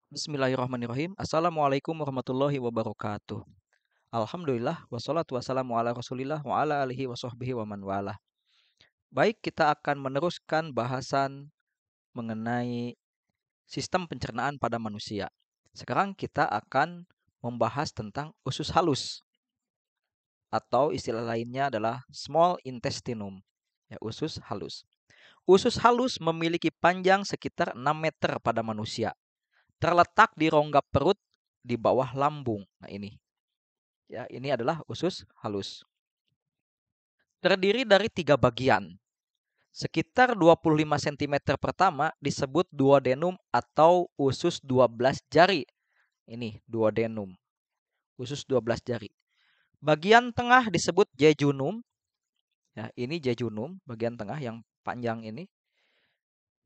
Bismillahirrahmanirrahim. Assalamualaikum warahmatullahi wabarakatuh. Alhamdulillah wassalatu wassalamu ala Rasulillah wa ala alihi wa sahbihi wa man walah. Baik, kita akan meneruskan bahasan mengenai sistem pencernaan pada manusia. Sekarang kita akan membahas tentang usus halus atau istilah lainnya adalah small intestinum. Ya, usus halus. Usus halus memiliki panjang sekitar 6 meter pada manusia. Terletak di rongga perut di bawah lambung. Nah, ini. Ya, ini adalah usus halus. Terdiri dari 3 bagian. Sekitar 25 cm pertama disebut duodenum atau usus 12 jari. Ini duodenum. Usus 12 jari. Bagian tengah disebut jejunum. Ya, ini jejunum, bagian tengah yang panjang ini.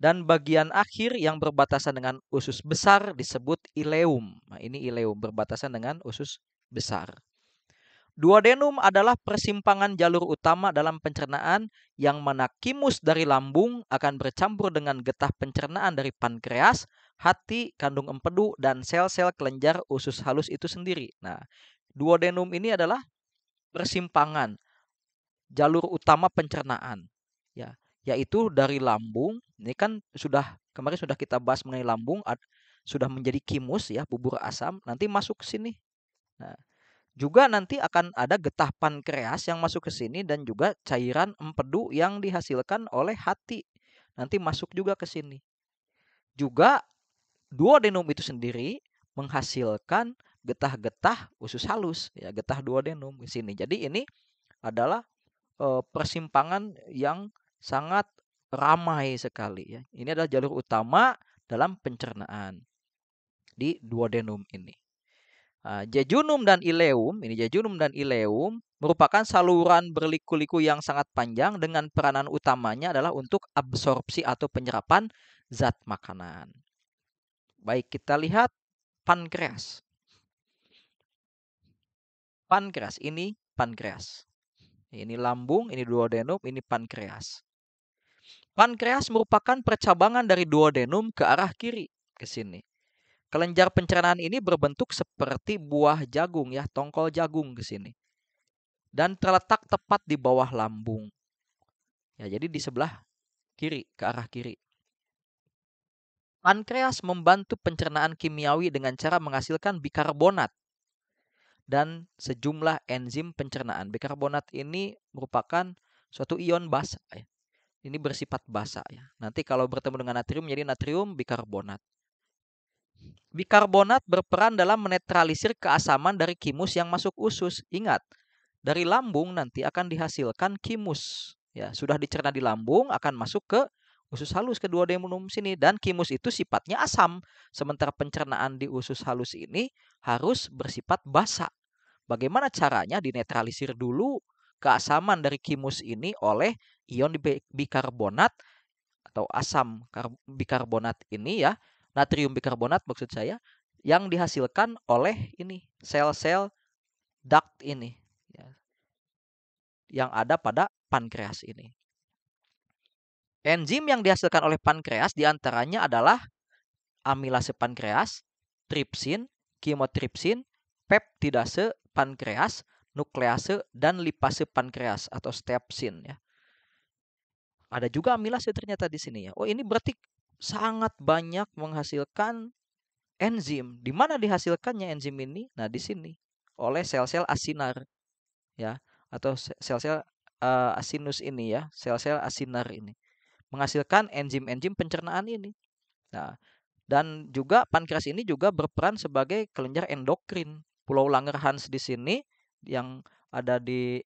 Dan bagian akhir yang berbatasan dengan usus besar disebut ileum. Nah, ini ileum berbatasan dengan usus besar. Duodenum adalah persimpangan jalur utama dalam pencernaan yang mana kimus dari lambung akan bercampur dengan getah pencernaan dari pankreas, hati, kandung empedu, dan sel-sel kelenjar usus halus itu sendiri. Nah, duodenum ini adalah persimpangan jalur utama pencernaan, ya, yaitu dari lambung. Ini kan kemarin sudah kita bahas mengenai lambung, sudah menjadi kimus ya, bubur asam, nanti masuk ke sini. Nah, juga nanti akan ada getah pankreas yang masuk ke sini dan juga cairan empedu yang dihasilkan oleh hati. Nanti masuk juga ke sini. Juga duodenum itu sendiri menghasilkan getah-getah usus halus, ya, getah duodenum di sini. Jadi ini adalah persimpangan yang sangat ramai sekali ya. Ini adalah jalur utama dalam pencernaan di duodenum ini. Jejunum dan ileum merupakan saluran berliku-liku yang sangat panjang dengan peranan utamanya adalah untuk absorpsi atau penyerapan zat makanan. Baik, kita lihat pankreas. Pankreas, ini pankreas. Ini lambung, ini duodenum, ini pankreas. Pankreas merupakan percabangan dari duodenum ke arah kiri, ke sini. Kelenjar pencernaan ini berbentuk seperti buah jagung ya, tongkol jagung ke sini. Dan terletak tepat di bawah lambung. Ya, jadi di sebelah kiri, ke arah kiri. Pankreas membantu pencernaan kimiawi dengan cara menghasilkan bikarbonat dan sejumlah enzim pencernaan. Bikarbonat ini merupakan suatu ion basa ya. Ini bersifat basa ya. Nanti kalau bertemu dengan natrium menjadi natrium bikarbonat. Bikarbonat berperan dalam menetralisir keasaman dari kimus yang masuk usus. Ingat, dari lambung nanti akan dihasilkan kimus. Ya, sudah dicerna di lambung akan masuk ke usus halus ke duodenum sini dan kimus itu sifatnya asam. Sementara pencernaan di usus halus ini harus bersifat basa. Bagaimana caranya? Dinetralisir dulu keasaman dari kimus ini oleh ion bikarbonat atau asam bikarbonat ini ya, natrium bikarbonat maksud saya, yang dihasilkan oleh ini sel-sel duct ini ya, yang ada pada pankreas ini. Enzim yang dihasilkan oleh pankreas diantaranya adalah amilase pankreas, tripsin, kimotripsin, peptidase pankreas, nuklease, dan lipase pankreas atau stepsin ya. Ada juga amilase ternyata di sini ya. Oh, ini berarti sangat banyak menghasilkan enzim. Di mana dihasilkannya enzim ini? Nah, di sini oleh sel-sel asinar ya, atau sel-sel asinus ini ya, sel-sel asinar ini menghasilkan enzim-enzim pencernaan ini. Nah, dan juga pankreas ini juga berperan sebagai kelenjar endokrin. Pulau Langerhans di sini yang ada di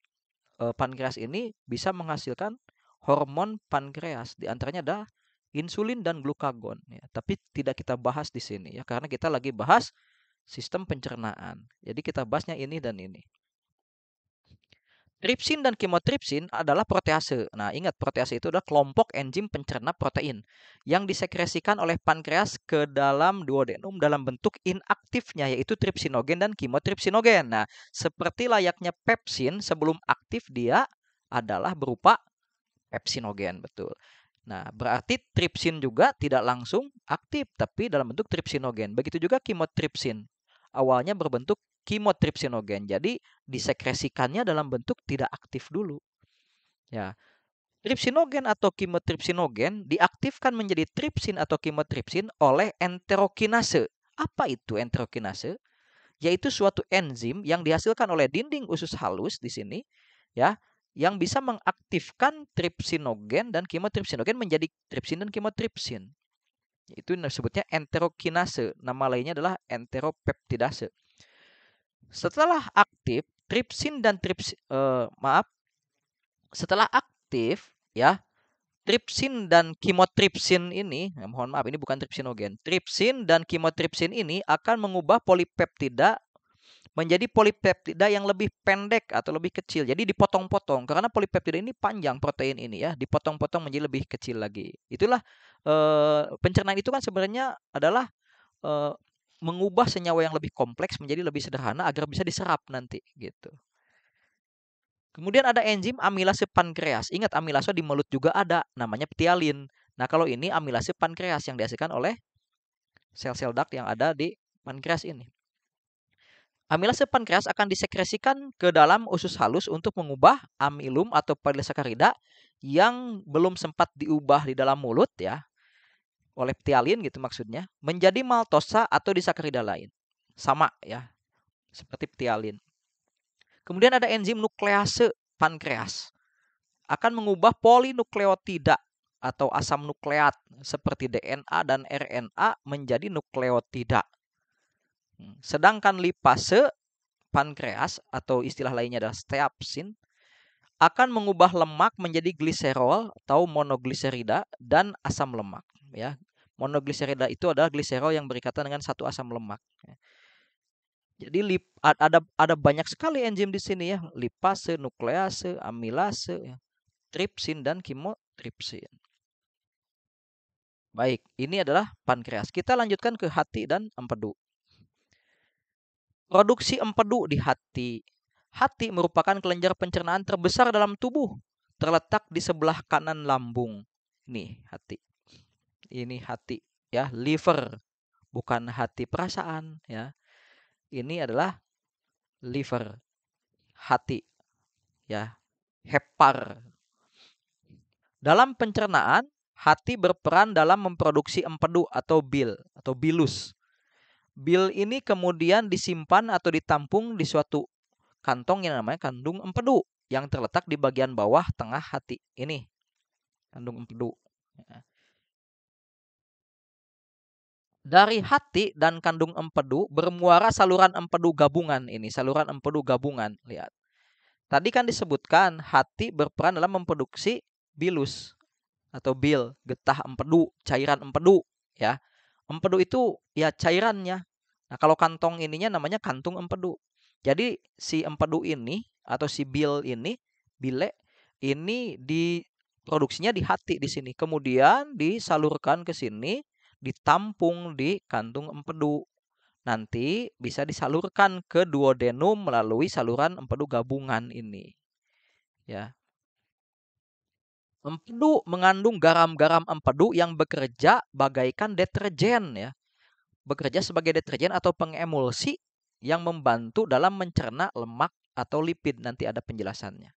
pankreas ini bisa menghasilkan hormon pankreas. Di antaranya ada insulin dan glukagon ya. Tapi tidak kita bahas di sini ya karena kita lagi bahas sistem pencernaan. Jadi kita bahasnya ini dan ini. Tripsin dan kimotripsin adalah protease. Nah, ingat protease itu adalah kelompok enzim pencerna protein yang disekresikan oleh pankreas ke dalam duodenum dalam bentuk inaktifnya yaitu tripsinogen dan kimotripsinogen. Nah, seperti layaknya pepsin sebelum aktif dia adalah berupa pepsinogen, betul. Nah, berarti tripsin juga tidak langsung aktif, tapi dalam bentuk tripsinogen. Begitu juga kimotripsin. Awalnya berbentuk kimotripsinogen, jadi disekresikannya dalam bentuk tidak aktif dulu. Ya, tripsinogen atau kimotripsinogen diaktifkan menjadi tripsin atau kimotripsin oleh enterokinase. Apa itu enterokinase? Yaitu suatu enzim yang dihasilkan oleh dinding usus halus di sini, ya, yang bisa mengaktifkan tripsinogen dan kimotripsinogen menjadi tripsin dan kimotripsin. Itu disebutnya enterokinase. Nama lainnya adalah enteropeptidase. Setelah aktif tripsin dan setelah aktif, ya, tripsin dan kimotripsin ini, mohon maaf ini bukan tripsinogen. Tripsin dan kimotripsin ini akan mengubah polipeptida menjadi polipeptida yang lebih pendek atau lebih kecil. Jadi dipotong-potong karena polipeptida ini panjang protein ini, ya, dipotong-potong menjadi lebih kecil lagi. Itulah pencernaan itu kan sebenarnya adalah mengubah senyawa yang lebih kompleks menjadi lebih sederhana agar bisa diserap nanti gitu. Kemudian ada enzim amilase pankreas. Ingat amilase di mulut juga ada, namanya ptialin. Nah, kalau ini amilase pankreas yang dihasilkan oleh sel-sel dak yang ada di pankreas ini. Amilase pankreas akan disekresikan ke dalam usus halus untuk mengubah amilum atau polisakarida yang belum sempat diubah di dalam mulut, ya, oleh ptialin gitu maksudnya, menjadi maltosa atau disakarida lain. Sama, ya, seperti ptialin. Kemudian ada enzim nuklease pankreas. Akan mengubah polinukleotida atau asam nukleat seperti DNA dan RNA menjadi nukleotida. Sedangkan lipase pankreas atau istilah lainnya adalah steapsin akan mengubah lemak menjadi gliserol atau monogliserida dan asam lemak, ya. Monogliserida itu adalah gliserol yang berikatan dengan satu asam lemak. Jadi ada banyak sekali enzim di sini, ya, lipase, nuklease, amilase, ya, tripsin dan kimotripsin. Baik, ini adalah pankreas. Kita lanjutkan ke hati dan empedu. Produksi empedu di hati. Hati merupakan kelenjar pencernaan terbesar dalam tubuh, terletak di sebelah kanan lambung. Ini hati. Ini hati, ya, liver, bukan hati perasaan, ya. Ini adalah liver, hati, ya, hepar. Dalam pencernaan, hati berperan dalam memproduksi empedu atau bile atau bilus. Bile ini kemudian disimpan atau ditampung di suatu kantong yang namanya kandung empedu yang terletak di bagian bawah tengah hati. Ini kandung empedu. Dari hati dan kandung empedu bermuara saluran empedu gabungan. Ini saluran empedu gabungan. Lihat. Tadi kan disebutkan hati berperan dalam memproduksi bilus atau bil, getah empedu, cairan empedu, ya. Empedu itu ya cairannya. Nah, kalau kantong ininya namanya kantung empedu. Jadi si empedu ini atau si bil ini, bile ini diproduksinya di hati di sini. Kemudian disalurkan ke sini, ditampung di kantung empedu. Nanti bisa disalurkan ke duodenum melalui saluran empedu gabungan ini. Ya. Empedu mengandung garam-garam empedu yang bekerja bagaikan deterjen, ya. Bekerja sebagai deterjen atau pengemulsi yang membantu dalam mencerna lemak atau lipid. Nanti ada penjelasannya.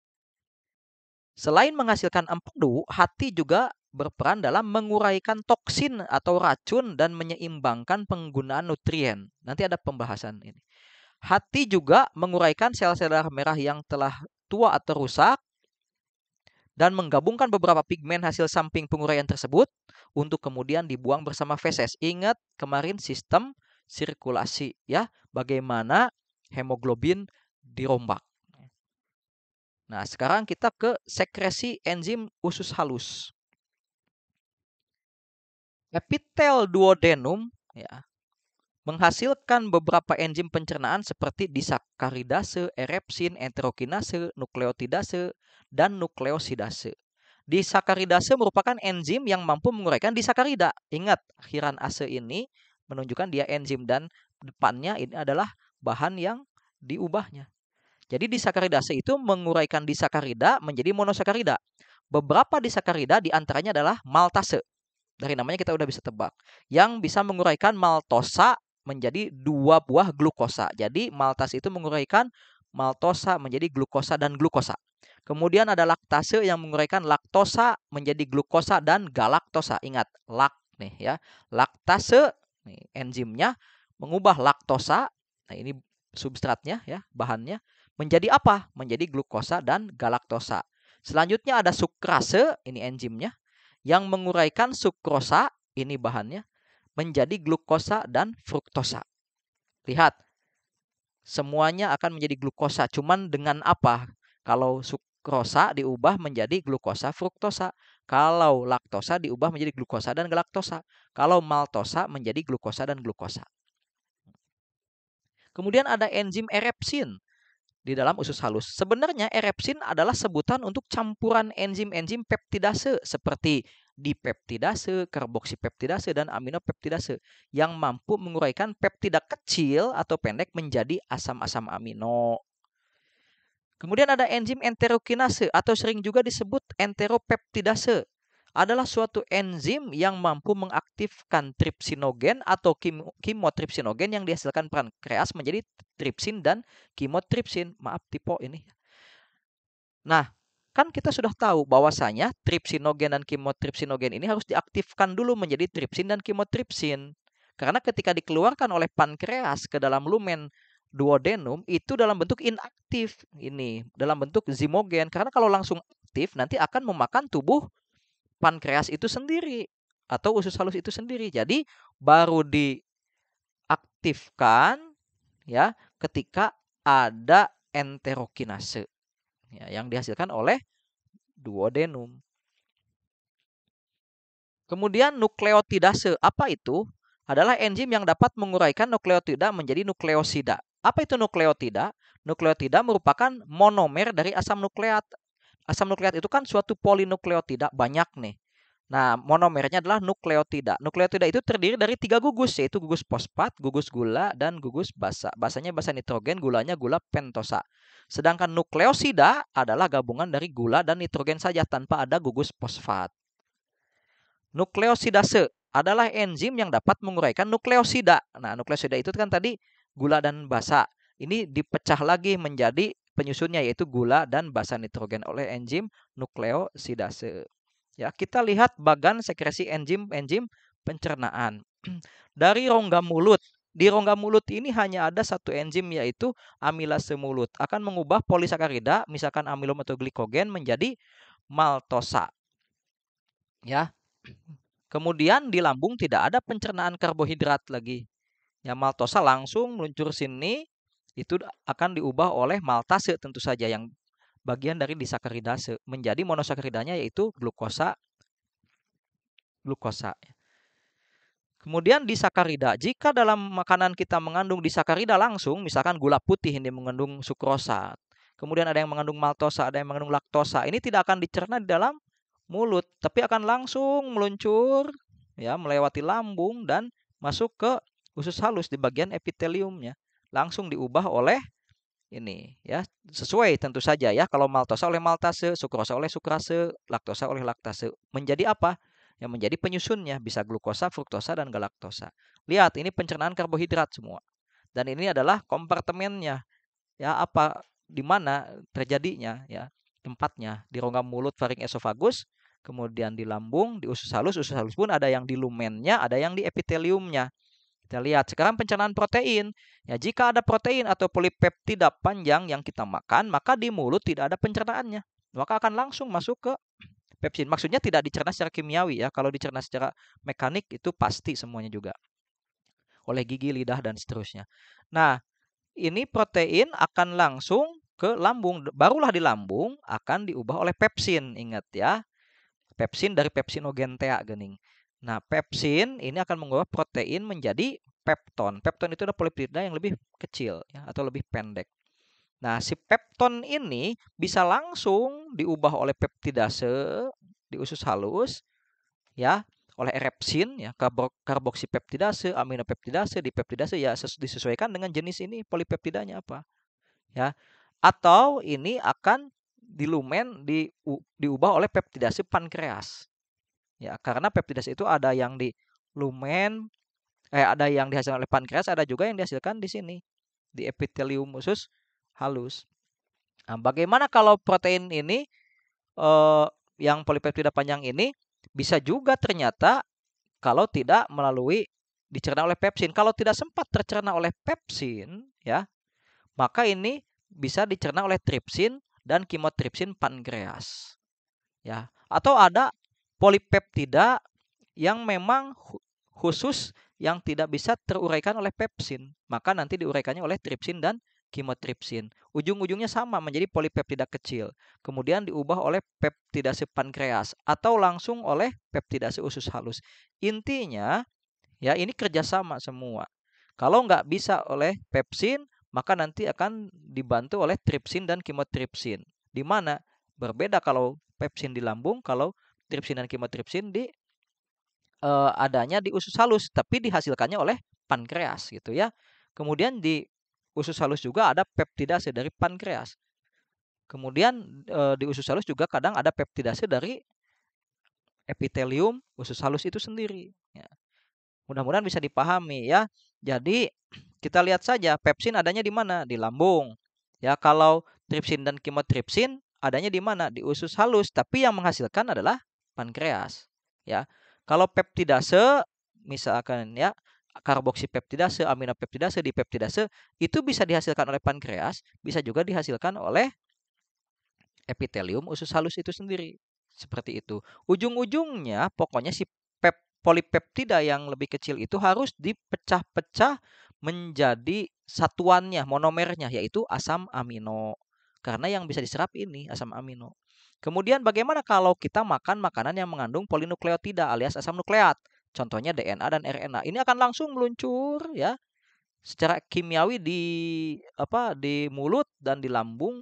Selain menghasilkan empedu, hati juga berperan dalam menguraikan toksin atau racun dan menyeimbangkan penggunaan nutrien. Nanti ada pembahasan ini. Hati juga menguraikan sel-sel darah merah yang telah tua atau rusak dan menggabungkan beberapa pigmen hasil samping penguraian tersebut untuk kemudian dibuang bersama feses. Ingat kemarin sistem sirkulasi, ya, bagaimana hemoglobin dirombak. Nah, sekarang kita ke sekresi enzim usus halus. Epitel duodenum, ya, menghasilkan beberapa enzim pencernaan seperti disakaridase, erepsin, enterokinase, nukleotidase, dan nukleosidase. Disakaridase merupakan enzim yang mampu menguraikan disakarida. Ingat, akhiran ase ini menunjukkan dia enzim dan depannya ini adalah bahan yang diubahnya. Jadi disakaridase itu menguraikan disakarida menjadi monosakarida. beberapa disakarida diantaranya adalah maltase. Dari namanya kita udah bisa tebak. Yang bisa menguraikan maltosa menjadi 2 buah glukosa. Jadi maltase itu menguraikan maltosa menjadi glukosa dan glukosa. Kemudian ada laktase yang menguraikan laktosa menjadi glukosa dan galaktosa. Ingat, lak nih ya. Laktase nih, enzimnya mengubah laktosa. Nah, ini substratnya ya, bahannya menjadi apa? Menjadi glukosa dan galaktosa. Selanjutnya ada sukrase, ini enzimnya yang menguraikan sukrosa, ini bahannya menjadi glukosa dan fruktosa. Lihat, semuanya akan menjadi glukosa. Cuman dengan apa? Kalau sukrosa diubah menjadi glukosa fruktosa. Kalau laktosa diubah menjadi glukosa dan galaktosa. Kalau maltosa menjadi glukosa dan glukosa. Kemudian ada enzim erepsin di dalam usus halus. Sebenarnya erepsin adalah sebutan untuk campuran enzim-enzim peptidase seperti dipeptidase, karboksipeptidase, dan aminopeptidase yang mampu menguraikan peptida kecil atau pendek menjadi asam-asam amino. Kemudian ada enzim enterokinase atau sering juga disebut enteropeptidase. Adalah suatu enzim yang mampu mengaktifkan tripsinogen atau kimotripsinogen yang dihasilkan pankreas menjadi tripsin dan kimotripsin. Maaf typo ini. Nah, kan kita sudah tahu bahwasanya tripsinogen dan kimotripsinogen ini harus diaktifkan dulu menjadi tripsin dan kimotripsin. Karena ketika dikeluarkan oleh pankreas ke dalam lumen duodenum itu dalam bentuk inaktif, ini dalam bentuk zimogen. Karena kalau langsung aktif nanti akan memakan tubuh pankreas itu sendiri atau usus halus itu sendiri. Jadi baru diaktifkan ya ketika ada enterokinase ya, yang dihasilkan oleh duodenum. Kemudian nukleotidase, apa itu? Adalah enzim yang dapat menguraikan nukleotida menjadi nukleosida. Apa itu nukleotida? Nukleotida merupakan monomer dari asam nukleat. Asam nukleat itu kan suatu polinukleotida, banyak nih. Nah, monomernya adalah nukleotida. Nukleotida itu terdiri dari 3 gugus, yaitu gugus fosfat, gugus gula, dan gugus basa. Basanya basa nitrogen, gulanya gula pentosa. Sedangkan nukleosida adalah gabungan dari gula dan nitrogen saja tanpa ada gugus fosfat. Nukleosidase adalah enzim yang dapat menguraikan nukleosida. Nah, nukleosida itu kan tadi gula dan basa. Ini dipecah lagi menjadi penyusunnya yaitu gula dan basa nitrogen oleh enzim nukleosidase. Ya, kita lihat bagan sekresi enzim-enzim pencernaan. Dari rongga mulut. Di rongga mulut ini hanya ada satu enzim yaitu amilase mulut. Akan mengubah polisakarida, misalkan amilom atau glikogen menjadi maltosa. Ya. Kemudian di lambung tidak ada pencernaan karbohidrat lagi. Ya, maltosa langsung meluncur sini, itu akan diubah oleh maltase tentu saja yang bagian dari disakaridase menjadi monosakaridanya yaitu glukosa. Kemudian disakarida. Jika dalam makanan kita mengandung disakarida langsung, misalkan gula putih ini mengandung sukrosa. Kemudian ada yang mengandung maltosa, ada yang mengandung laktosa. Ini tidak akan dicerna di dalam mulut, tapi akan langsung meluncur ya melewati lambung dan masuk ke usus halus di bagian epiteliumnya. Langsung diubah oleh ini ya, sesuai tentu saja ya, kalau maltosa oleh maltase, sukrosa oleh sukrase, laktosa oleh laktase. Menjadi apa? Yang menjadi penyusunnya bisa glukosa, fruktosa, dan galaktosa. Lihat, ini pencernaan karbohidrat semua. Dan ini adalah kompartemennya. Ya, apa di mana terjadinya ya? Tempatnya di rongga mulut, faring, esofagus, kemudian di lambung, di usus halus pun ada yang di lumennya, ada yang di epiteliumnya. Kita lihat sekarang pencernaan protein. Ya, jika ada protein atau polipeptida panjang yang kita makan, maka di mulut tidak ada pencernaannya. Maka akan langsung masuk ke pepsin. Maksudnya tidak dicerna secara kimiawi ya. Kalau dicerna secara mekanik itu pasti semuanya juga. Oleh gigi, lidah, dan seterusnya. Nah, ini protein akan langsung ke lambung. Barulah di lambung akan diubah oleh pepsin. Ingat ya. Pepsin dari pepsinogentea gening. Nah, pepsin ini akan mengubah protein menjadi pepton. Pepton itu adalah polipeptida yang lebih kecil ya, atau lebih pendek. Nah, si pepton ini bisa langsung diubah oleh peptidase di usus halus ya, oleh erepsin ya, karboksipeptidase, aminopeptidase, dipeptidase ya disesuaikan dengan jenis ini polipeptidanya apa. Ya. Atau ini akan di lumen diubah oleh peptidase pankreas. Ya, karena peptidase itu ada yang di lumen, ada yang dihasilkan oleh pankreas, ada juga yang dihasilkan di sini, di epitelium usus halus. Nah, bagaimana kalau protein ini yang polipeptida panjang ini bisa juga ternyata kalau tidak melalui dicerna oleh pepsin. Kalau tidak sempat tercerna oleh pepsin, ya, maka ini bisa dicerna oleh tripsin dan kimotripsin pankreas. Ya, atau ada polipeptida yang memang khusus yang tidak bisa teruraikan oleh pepsin, maka nanti diuraikannya oleh tripsin dan kimotripsin. Ujung-ujungnya sama menjadi polipeptida kecil. Kemudian diubah oleh peptidase pankreas atau langsung oleh peptidase usus halus. Intinya, ya ini kerjasama semua. Kalau nggak bisa oleh pepsin, maka nanti akan dibantu oleh tripsin dan kimotripsin. Di mana berbeda kalau pepsin di lambung, kalau tripsin dan kimotripsin adanya di usus halus, tapi dihasilkannya oleh pankreas gitu ya. Kemudian di usus halus juga ada peptidase dari pankreas. Kemudian di usus halus juga kadang ada peptidase dari epitelium usus halus itu sendiri. Ya. Mudah-mudahan bisa dipahami ya. Jadi kita lihat saja pepsin adanya di mana? Di lambung. Ya, kalau tripsin dan kimotripsin adanya di mana? Di usus halus, tapi yang menghasilkan adalah pankreas. Ya. Kalau peptidase misalkan ya karboksipeptidase, aminopeptidase, dipeptidase itu bisa dihasilkan oleh pankreas, bisa juga dihasilkan oleh epitelium usus halus itu sendiri. Seperti itu. Ujung-ujungnya pokoknya si polipeptida yang lebih kecil itu harus dipecah-pecah menjadi satuannya, monomernya, yaitu asam amino. Karena yang bisa diserap ini asam amino. Kemudian bagaimana kalau kita makan makanan yang mengandung polinukleotida alias asam nukleat? Contohnya DNA dan RNA. Ini akan langsung meluncur ya secara kimiawi di mulut dan di lambung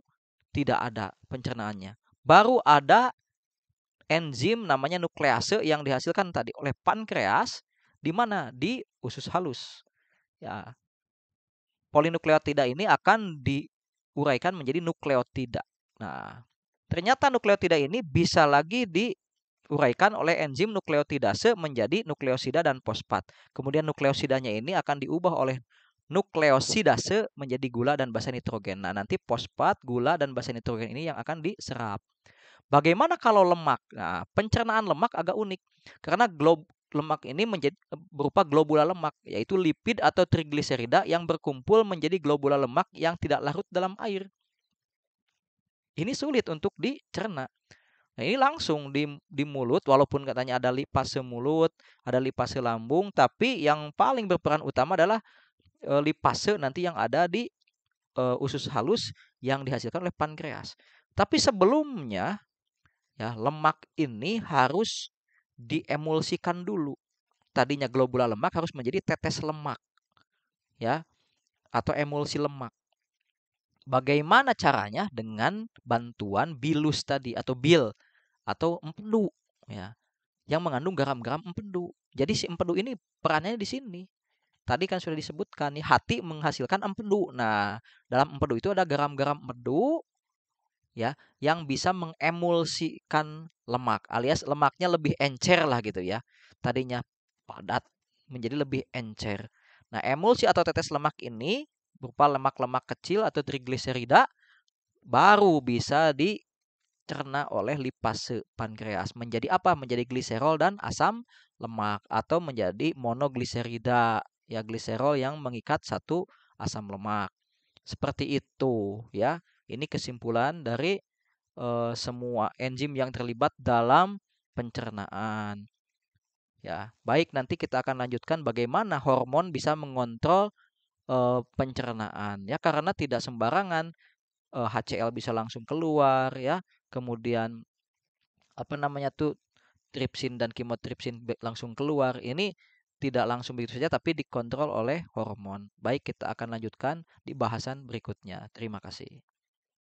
tidak ada pencernaannya. Baru ada enzim namanya nuklease yang dihasilkan tadi oleh pankreas di mana? Di usus halus. Ya. Polinukleotida ini akan diuraikan menjadi nukleotida. Nah, ternyata nukleotida ini bisa lagi diuraikan oleh enzim nukleotidase menjadi nukleosida dan fosfat. Kemudian nukleosidanya ini akan diubah oleh nukleosidase menjadi gula dan basa nitrogen. Nah, nanti fosfat, gula, dan basa nitrogen ini yang akan diserap. Bagaimana kalau lemak? Nah, pencernaan lemak agak unik karena lemak ini berupa globula lemak, yaitu lipid atau trigliserida yang berkumpul menjadi globula lemak yang tidak larut dalam air. Ini sulit untuk dicerna. Nah, ini langsung di mulut, walaupun katanya ada lipase mulut, ada lipase lambung, tapi yang paling berperan utama adalah lipase nanti yang ada di usus halus yang dihasilkan oleh pankreas. Tapi sebelumnya ya, lemak ini harus diemulsikan dulu. Tadinya globula lemak harus menjadi tetes lemak, ya, atau emulsi lemak. Bagaimana caranya? Dengan bantuan bilus tadi atau bil atau empedu, ya, yang mengandung garam-garam empedu. Jadi si empedu ini perannya di sini. Tadi kan sudah disebutkan nih, hati menghasilkan empedu. Nah, dalam empedu itu ada garam-garam empedu ya yang bisa mengemulsikan lemak alias lemaknya lebih encer lah gitu ya. Tadinya padat menjadi lebih encer. Nah, emulsi atau tetes lemak ini berupa lemak-lemak kecil atau trigliserida baru bisa dicerna oleh lipase pankreas menjadi apa? Menjadi gliserol dan asam lemak atau menjadi monogliserida ya, gliserol yang mengikat satu asam lemak. Seperti itu ya. Ini kesimpulan dari semua enzim yang terlibat dalam pencernaan. Ya, baik, nanti kita akan lanjutkan bagaimana hormon bisa mengontrol pencernaan ya, karena tidak sembarangan HCl bisa langsung keluar ya. Kemudian apa namanya tuh tripsin dan kimotripsin langsung keluar. Ini tidak langsung begitu saja tapi dikontrol oleh hormon. Baik, kita akan lanjutkan di bahasan berikutnya. Terima kasih.